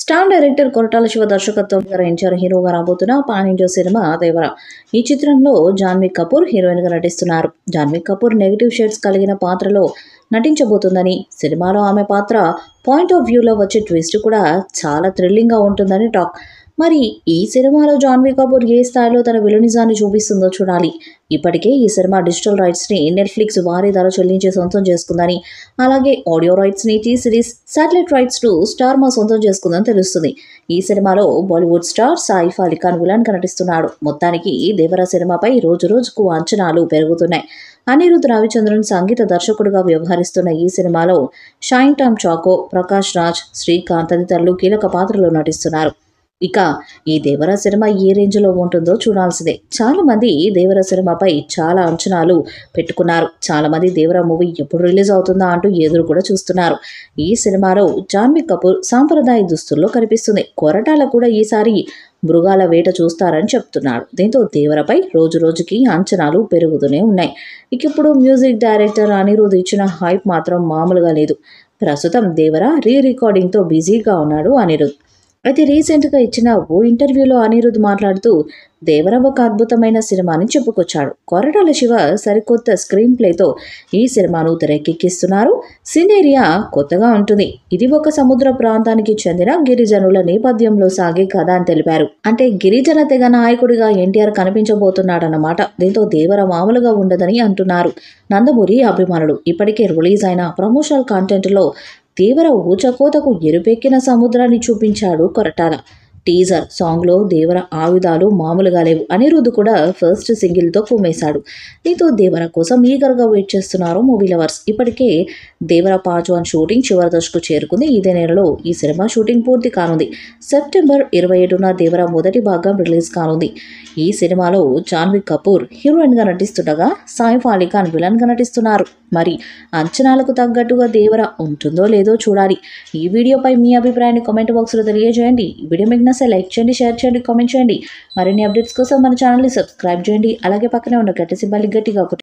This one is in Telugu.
స్టార్ డైరెక్టర్ కొరటాల శివ దర్శకత్వం వహించారు హీరోగా రాబోతున్న పాన్ ఇండియా సినిమా దేవర. ఈ చిత్రంలో జాన్వీ కపూర్ హీరోయిన్ గా నటిస్తున్నారు. జాన్వీ కపూర్ నెగిటివ్ షేడ్స్ కలిగిన పాత్రలో నటించబోతుందని, సినిమాలో ఆమె పాత్ర పాయింట్ ఆఫ్ వ్యూలో వచ్చే ట్విస్ట్ కూడా చాలా థ్రిల్లింగ్ గా ఉంటుందని టాక్. మరి ఈ సినిమాలో జాన్వీ కపూర్ ఏ స్థాయిలో తన విలనిజాన్ని చూపిస్తుందో చూడాలి. ఇప్పటికే ఈ సినిమా డిజిటల్ రైట్స్ ని నెట్ఫ్లిక్స్ భారీ ధర చెల్లించి సొంతం చేసుకుందని, అలాగే ఆడియో రైట్స్ ని టీ సిరీస్, శాటిలైట్ రైట్స్ ను స్టార్ మా సొంతం చేసుకుందని తెలుస్తుంది. ఈ సినిమాలో బాలీవుడ్ స్టార్ సాయిఫ్ అలీ ఖాన్ విలన్ గా నటిస్తున్నాడు. మొత్తానికి దేవర సినిమాపై రోజు రోజుకు అంచనాలు పెరుగుతున్నాయి. అనిరుద్ రవిచంద్రన్ సంగీత దర్శకుడిగా వ్యవహరిస్తున్న ఈ సినిమాలో షైన్ టామ్ చాకో, ప్రకాష్ రాజ్, శ్రీకాంత్ తదితరులు కీలక పాత్రలో నటిస్తున్నారు. ఇక ఈ దేవర సినిమా ఏ రేంజ్లో ఉంటుందో చూడాల్సిందే. చాలా మంది దేవర సినిమాపై చాలా అంచనాలు పెట్టుకున్నారు. చాలా మంది దేవర మూవీ ఎప్పుడు రిలీజ్ అవుతుందా అంటూ ఎదురు కూడా చూస్తున్నారు. ఈ సినిమాలో జాన్వీ కపూర్ సాంప్రదాయ దుస్తుల్లో కనిపిస్తుంది. కొరటాల కూడా ఈసారి మృగాల వేట చూస్తారని చెప్తున్నాడు. దీంతో దేవరపై రోజు రోజుకి అంచనాలు పెరుగుతూనే ఉన్నాయి. ఇక ఇప్పుడు మ్యూజిక్ డైరెక్టర్ అనిరుద్ ఇచ్చిన హైప్ మాత్రం మామూలుగా లేదు. ప్రస్తుతం దేవర రికార్డింగ్తో బిజీగా ఉన్నాడు అనిరుద్. అయితే రీసెంట్గా ఇచ్చిన ఓ ఇంటర్వ్యూలో అనిరుద్ మాట్లాడుతూ దేవర ఒక అద్భుతమైన సినిమాని చెప్పుకొచ్చాడు. కొరటాల శివ సరికొత్త స్క్రీన్ ప్లేతో ఈ సినిమాను తెరకెక్కిస్తున్నారు. సినేరియా కొత్తగా ఉంటుంది. ఇది ఒక సముద్ర ప్రాంతానికి చెందిన గిరిజనుల నేపథ్యంలో సాగే కథ అని తెలిపారు. అంటే గిరిజన తెగ నాయకుడిగా ఎన్టీఆర్ కనిపించబోతున్నాడన్నమాట. దీంతో దేవర మామూలుగా ఉండదని అంటున్నారు నందమూరి అభిమానులు. ఇప్పటికే రిలీజ్ అయిన ప్రమోషనల్ కంటెంట్లో దేవర ఊచకోతకు ఎరుపెక్కిన సముద్రాన్ని చూపించాడు కొరటాల. టీజర్ సాంగ్లో దేవర ఆయుధాలు మామూలుగా లేవు. అనిరుద్ కూడా ఫస్ట్ సింగిల్తో కుమ్మేశాడు. దీంతో దేవర కోసం ఈగర్గా వెయిట్ చేస్తున్నారు మూవీ లవర్స్. ఇప్పటికే దేవర పార్ట్ 1 షూటింగ్ చివరి దశకు చేరుకుంది. ఇదే నెలలో ఈ సినిమా షూటింగ్ పూర్తి కానుంది. సెప్టెంబర్ 27న దేవర మొదటి భాగం రిలీజ్ కానుంది. ఈ సినిమాలో జాన్వీ కపూర్ హీరోయిన్గా నటిస్తుండగా సాయిఫ్ అలీ ఖాన్ విలన్గా నటిస్తున్నారు. మరి అంచనాలకు తగ్గట్టుగా దేవర ఉంటుందో లేదో చూడాలి. ఈ వీడియోపై మీ అభిప్రాయాన్ని కామెంట్ బాక్స్లో తెలియజేయండి. ఈ వీడియో మీకు నచ్చితే లైక్ చేయండి, షేర్ చేయండి, కామెంట్ చేయండి. మరిన్ని అప్డేట్స్ కోసం మన ఛానల్ని సబ్స్క్రైబ్ చేయండి. అలాగే పక్కనే ఉన్న గంట సింబల్ని గట్టిగా